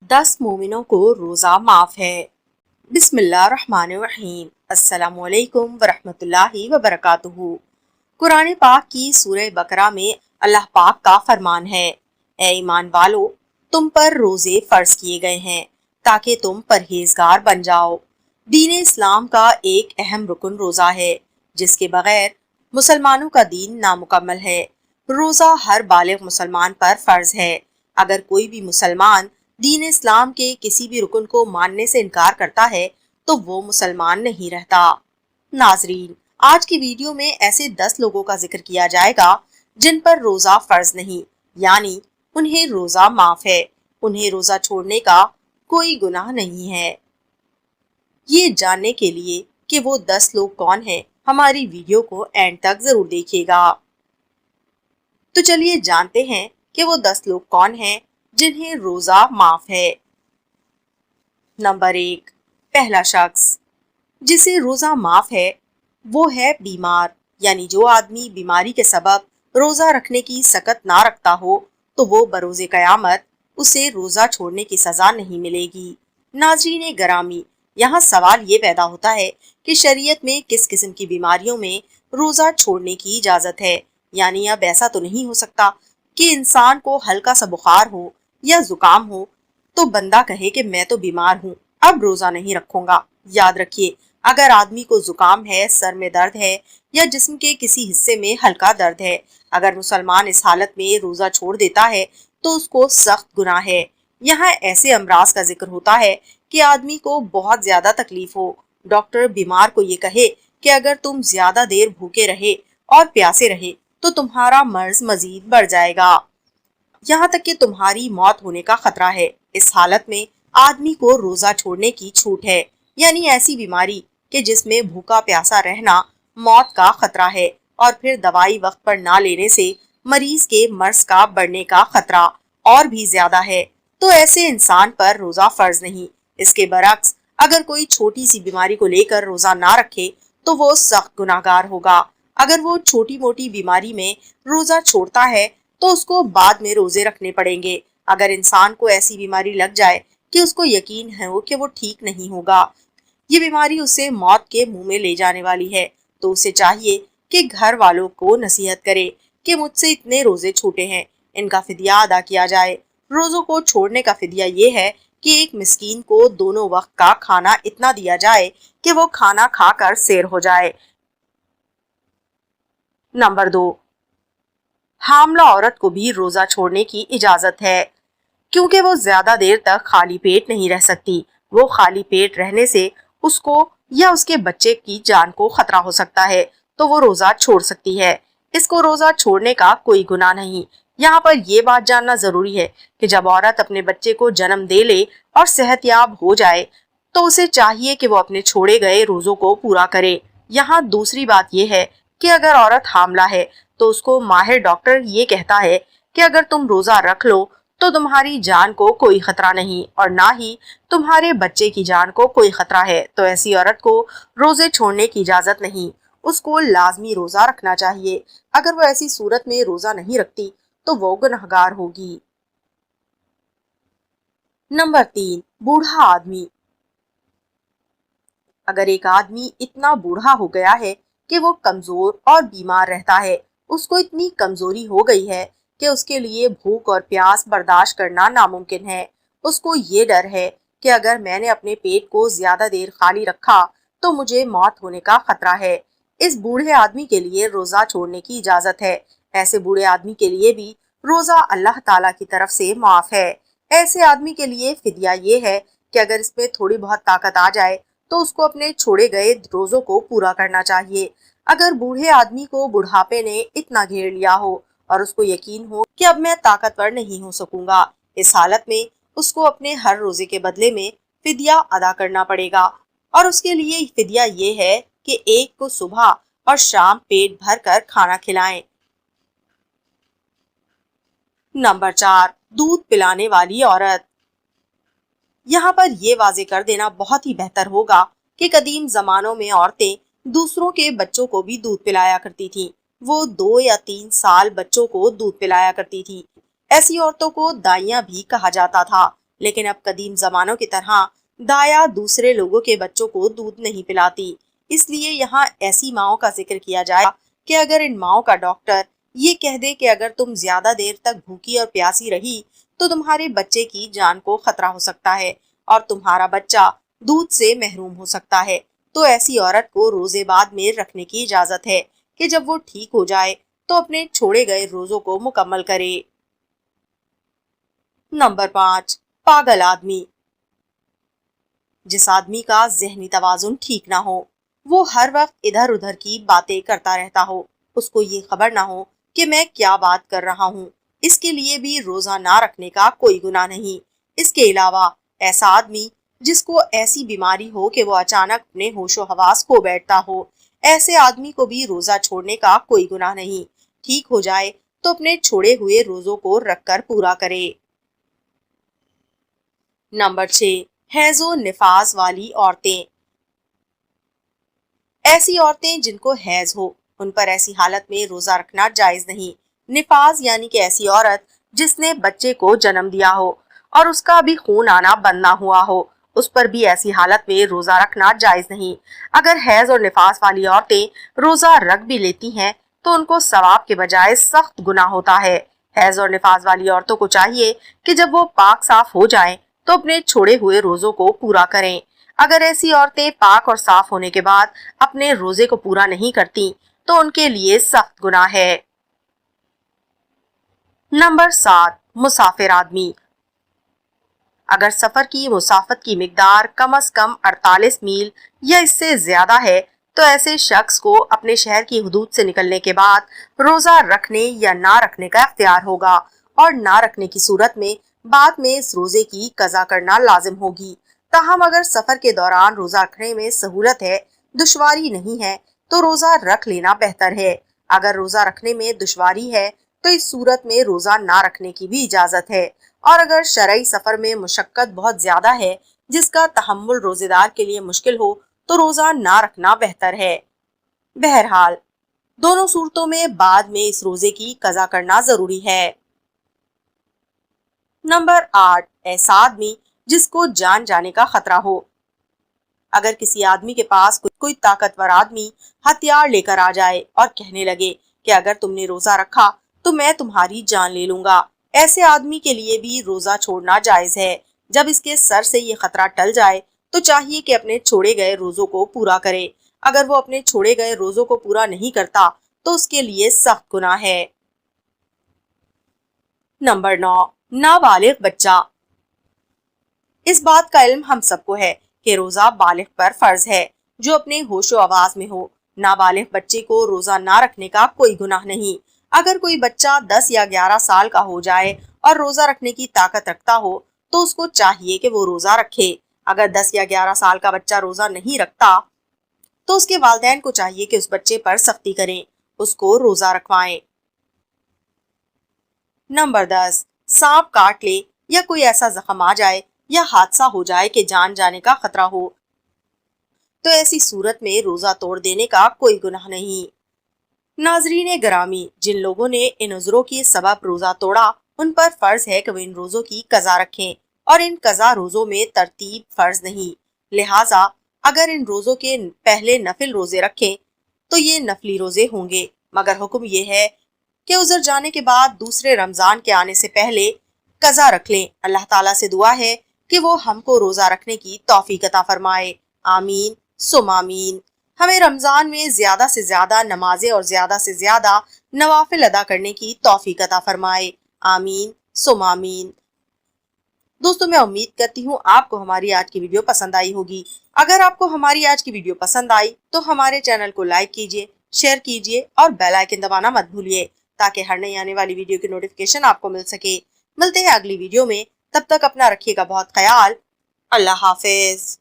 10 मोमिनों को रोज़ा माफ़ है। बिस्मिल्लाहिर्रहमानिर्रहीम। अस्सलाम वालेकुम वरहमतुल्लाहि वबरकातुहू। कुरान पाक की सूरह बकरा में अल्लाह पाक का फरमान है, ए ईमान वालो, तुम पर रोज़े फ़र्ज किए गए हैं ताकि तुम परहेजगार बन जाओ। दीन इस्लाम का एक अहम रुकन रोज़ा है, जिसके बगैर मुसलमानों का दीन नामुकम्मल है। रोज़ा हर बालिग मुसलमान पर फ़र्ज है। अगर कोई भी मुसलमान दीन इस्लाम के किसी भी रुकन को मानने से इनकार करता है तो वो मुसलमान नहीं रहता। नाजरीन, आज की वीडियो में ऐसे 10 लोगों का जिक्र किया जाएगा जिन पर रोजा फर्ज नहीं, यानी उन्हें रोजा माफ है, उन्हें रोजा छोड़ने का कोई गुनाह नहीं है। ये जानने के लिए कि वो 10 लोग कौन हैं, हमारी वीडियो को एंड तक जरूर देखिएगा। तो चलिए जानते हैं कि वो 10 लोग कौन हैं जिन्हें रोजा माफ है। नंबर 1, पहला शख्स जिसे रोजा माफ है वो है बीमार, यानी जो आदमी बीमारी के सबब रोजा रखने की सकत ना रखता हो तो वो बरोज़े कयामत उसे रोजा छोड़ने की सजा नहीं मिलेगी। नाज़रीन गरामी, यहाँ सवाल ये पैदा होता है कि शरीयत में किस किस्म की बीमारियों में रोजा छोड़ने की इजाजत है। यानी अब ऐसा तो नहीं हो सकता कि इंसान को हल्का सा बुखार हो या जुकाम हो तो बंदा कहे कि मैं तो बीमार हूँ, अब रोजा नहीं रखूंगा। याद रखिए, अगर आदमी को जुकाम है, सर में दर्द है या जिस्म के किसी हिस्से में हल्का दर्द है, अगर मुसलमान इस हालत में रोजा छोड़ देता है तो उसको सख्त गुनाह है। यहाँ ऐसे अमराज का जिक्र होता है कि आदमी को बहुत ज्यादा तकलीफ हो, डॉक्टर बीमार को ये कहे कि अगर तुम ज्यादा देर भूखे रहे और प्यासे रहे तो तुम्हारा मर्ज मजीद बढ़ जाएगा, यहाँ तक कि तुम्हारी मौत होने का खतरा है। इस हालत में आदमी को रोजा छोड़ने की छूट है, यानी ऐसी बीमारी कि जिसमें भूखा प्यासा रहना मौत का खतरा है और फिर दवाई वक्त पर ना लेने से मरीज के मर्ज का बढ़ने का खतरा और भी ज्यादा है, तो ऐसे इंसान पर रोजा फर्ज नहीं। इसके बरक्स अगर कोई छोटी सी बीमारी को लेकर रोजा ना रखे तो वो सख्त गुनाहगार होगा। अगर वो छोटी मोटी बीमारी में रोजा छोड़ता है तो उसको बाद में रोजे रखने पड़ेंगे। अगर इंसान को ऐसी बीमारी लग जाए कि उसको यकीन है कि वो ठीक नहीं होगा, ये बीमारी उसे मौत के मुंह में ले जाने वाली है, तो उसे चाहिए कि घर वालों को नसीहत करे कि मुझसे इतने रोजे छूटे हैं, इनका फिदिया अदा किया जाए। रोजों को छोड़ने का फिदिया ये है कि एक मिस्कीन को दोनों वक्त का खाना इतना दिया जाए कि वो खाना खाकर सैर हो जाए। नंबर 2, हामला औरत को भी रोजा छोड़ने की इजाजत है, क्योंकि वो ज्यादा देर तक खाली पेट नहीं रह सकती। वो खाली पेट रहने से उसको या उसके बच्चे की जान को खतरा हो सकता है, तो वो रोजा छोड़ सकती है। इसको रोजा छोड़ने का कोई गुनाह नहीं। यहाँ पर ये बात जानना जरूरी है कि जब औरत अपने बच्चे को जन्म दे ले और सेहतयाब हो जाए तो उसे चाहिए कि वो अपने छोड़े गए रोजों को पूरा करे। यहाँ दूसरी बात यह है कि अगर औरत हामला है तो उसको माहिर डॉक्टर ये कहता है कि अगर तुम रोजा रख लो तो तुम्हारी जान को कोई खतरा नहीं और ना ही तुम्हारे बच्चे की जान को कोई खतरा है, तो ऐसी औरत को रोजे छोड़ने की इजाजत नहीं, उसको लाजमी रोजा रखना चाहिए। अगर वो ऐसी सूरत में रोजा नहीं रखती तो वो गुनहगार होगी। नंबर 3, बूढ़ा आदमी। अगर एक आदमी इतना बूढ़ा हो गया है कि वो कमजोर और बीमार रहता है, उसको इतनी कमजोरी हो गई है कि उसके लिए भूख और प्यास बर्दाश्त करना नामुमकिन है, उसको ये डर है कि अगर मैंने अपने पेट को ज्यादा देर खाली रखा तो मुझे मौत होने का खतरा है, इस बूढ़े आदमी के लिए रोजा छोड़ने की इजाजत है। ऐसे बूढ़े आदमी के लिए भी रोजा अल्लाह ताला की तरफ से माफ है। ऐसे आदमी के लिए फिदिया ये है कि अगर इसमें थोड़ी बहुत ताकत आ जाए तो उसको अपने छोड़े गए रोजों को पूरा करना चाहिए। अगर बूढ़े आदमी को बुढ़ापे ने इतना घेर लिया हो और उसको यकीन हो कि अब मैं ताकतवर नहीं हो सकूंगा, इस हालत में उसको अपने हर रोजे के बदले में फिदिया अदा करना पड़ेगा और उसके लिए फिदिया ये है कि एक को सुबह और शाम पेट भर कर खाना खिलाएं। नंबर 4, दूध पिलाने वाली औरत। यहाँ पर ये वाजे कर देना बहुत ही बेहतर होगा कि कदीम जमानों में औरतें दूसरों के बच्चों को भी दूध पिलाया करती थीं। वो 2 या 3 साल बच्चों को दूध पिलाया करती थी। ऐसी औरतों को दाइयां भी कहा जाता था, لیکن اب قدیم زمانوں کی طرح دایا دوسرے لوگوں کے بچوں کو دودھ نہیں پلاتی۔ اس لیے یہاں ایسی ماؤں کا ذکر کیا جائے کہ اگر ان ماؤں کا ڈاکٹر یہ کہہ دے کہ اگر تم زیادہ دیر تک بھوکی اور پیاسی رہی تو تمہارے بچے کی جان کو خطرہ ہو سکتا ہے اور تمہارا بچہ دودھ سے محروم ہو سکتا ہے، تو ایسی عورت کو روزے بعد میں رکھنے کی اجازت ہے کہ جب وہ ٹھیک ہو جائے تو اپنے چھوڑے گئے روزوں کو مکمل کرے۔ نمبر 5، پاگل آدمی۔ جس آدمی کا ذہنی توازن ٹھیک نہ ہو، وہ ہر وقت ادھر ادھر کی باتیں کرتا رہتا ہو، اس کو یہ خبر نہ ہو کہ میں کیا بات کر رہا ہوں، اس کے لیے بھی روزہ نہ رکھنے کا کوئی گناہ نہیں۔ اس کے علاوہ ایسا آدمی جس کو ایسی بیماری ہو کہ وہ اچانک اپنے ہوش و حواس کھو بیٹھتا ہو، ایسے آدمی کو بھی روزہ چھوڑنے کا کوئی گناہ نہیں۔ ٹھیک ہو جائے تو اپنے چھوڑے ہوئے روزوں کو رکھ کر پورا کرے۔ نمبر 6، حیض و نفاس والی عورتیں۔ ایسی عورتیں جن کو حیض ہو، ان پر ایسی حالت میں روزہ رکھنا جائز نہیں۔ نفاس یعنی کہ ایسی عورت جس نے بچے کو جنم دیا ہو اور اس کا بھی خون آنا بند نہ ہوا ہو، اس پر بھی ایسی حالت میں روزہ رکھنا جائز نہیں۔ اگر حیض اور نفاس والی عورتیں روزہ رکھ بھی لیتی ہیں تو ان کو ثواب کے بجائے سخت گناہ ہوتا ہے۔ حیض اور نفاس والی عورتوں کو چاہیے کہ جب وہ پاک صاف ہو جائیں تو اپنے چھوڑے ہوئے روزوں کو پورا کریں۔ اگر ایسی عورتیں پاک اور صاف ہونے کے بعد اپنے روزے کو پورا نہیں کرتی تو ان کے لیے سخت گناہ ہے۔ نمبر 7، مسافر آدمی۔ اگر سفر کی مسافت کی مقدار کم از کم 48 میل یا اس سے زیادہ ہے تو ایسے شخص کو اپنے شہر کی حدود سے نکلنے کے بعد روزہ رکھنے یا نہ رکھنے کا اختیار ہوگا، اور نہ رکھنے کی صورت میں بعد میں اس روزے کی قضا کرنا لازم ہوگی۔ تاہم اگر سفر کے دوران روزہ رکھنے میں سہولت ہے، دشواری نہیں ہے، تو روزہ رکھ لینا بہتر ہے۔ اگر روزہ رکھنے میں دشواری ہے تو اس صورت میں روزہ نہ رکھنے کی بھی اجازت ہے، اور اگر شرعی سفر میں مشقت بہت زیادہ ہے جس کا تحمل روزے دار کے لیے مشکل ہو تو روزہ نہ رکھنا بہتر ہے۔ بہرحال دونوں صورتوں میں بعد میں اس روزے کی قضا کرنا ضروری ہے۔ نمبر 8، ایسا آدمی جس کو جان جانے کا خطرہ ہو۔ اگر کسی آدمی کے پاس کوئی طاقتور آدمی ہتھیار لے کر آ جائے اور کہنے لگے کہ اگر تم نے روزہ رکھا تو میں تمہاری جان لے لوں گا، ایسے آدمی کے لیے بھی روزہ چھوڑنا جائز ہے۔ جب اس کے سر سے یہ خطرہ ٹل جائے تو چاہیے کہ اپنے چھوڑے گئے روزوں کو پورا کرے۔ اگر وہ اپنے چھوڑے گئے روزوں کو پورا نہیں کرتا تو اس کے لیے سخت گناہ ہے۔ نمبر 9، نابالغ بچہ۔ اس بات کا علم ہم سب کو ہے کہ روزہ بالغ پر فرض ہے جو اپنے ہوش و آواز میں ہو۔ نابالغ بچے کو روزہ نہ رکھنے کا کوئی گناہ نہیں۔ اگر کوئی بچہ 10 یا 11 سال کا ہو جائے اور روزہ رکھنے کی طاقت رکھتا ہو تو اس کو چاہیے کہ وہ روزہ رکھے۔ اگر 10 یا 11 سال کا بچہ روزہ نہیں رکھتا تو اس کے والدین کو چاہیے کہ اس بچے پر سختی کریں، اس کو روزہ رکھوائیں۔ نمبر 10، سانپ کاٹ لے یا کوئی ایسا زخم آ جائے یا حادثہ ہو جائے کہ جان جانے کا خطرہ ہو تو ایسی صورت میں روزہ توڑ دینے کا کوئی گناہ نہیں۔ ناظرین گرامی، جن لوگوں نے ان عذروں کے سبب روزہ توڑا ان پر فرض ہے کہ وہ ان روزوں کی قضا رکھیں، اور ان قضا روزوں میں ترتیب فرض نہیں، لہٰذا اگر ان روزوں کے پہلے نفل روزے رکھیں تو یہ نفلی روزے ہوں گے، مگر حکم یہ ہے کہ عذر جانے کے بعد دوسرے رمضان کے آنے سے پہلے قضا رکھ لیں۔ اللہ تعالیٰ سے دعا ہے کہ وہ ہم کو روزہ رکھنے کی توفیق عطا فرمائے، آمین ثم آمین۔ ہمیں رمضان میں زیادہ سے زیادہ نمازیں اور زیادہ سے زیادہ نوافل ادا کرنے کی توفیق عطا فرمائے، آمین ثم آمین۔ دوستوں، میں امید کرتی ہوں آپ کو ہماری آج کی ویڈیو پسند آئی ہوگی۔ اگر آپ کو ہماری آج کی ویڈیو پسند آئی تو ہمارے چینل کو لائک کیجیے، شیئر کیجیے اور بیل آئیکن دبانا مت بھولیے تاکہ ہر نئی آنے والی ویڈیو کی نوٹیفکیشن آپ کو مل سکے۔ ملتے ہیں اگلی ویڈیو میں، تب تک اپنا رکھیے گا بہت خیال۔ اللہ حافظ۔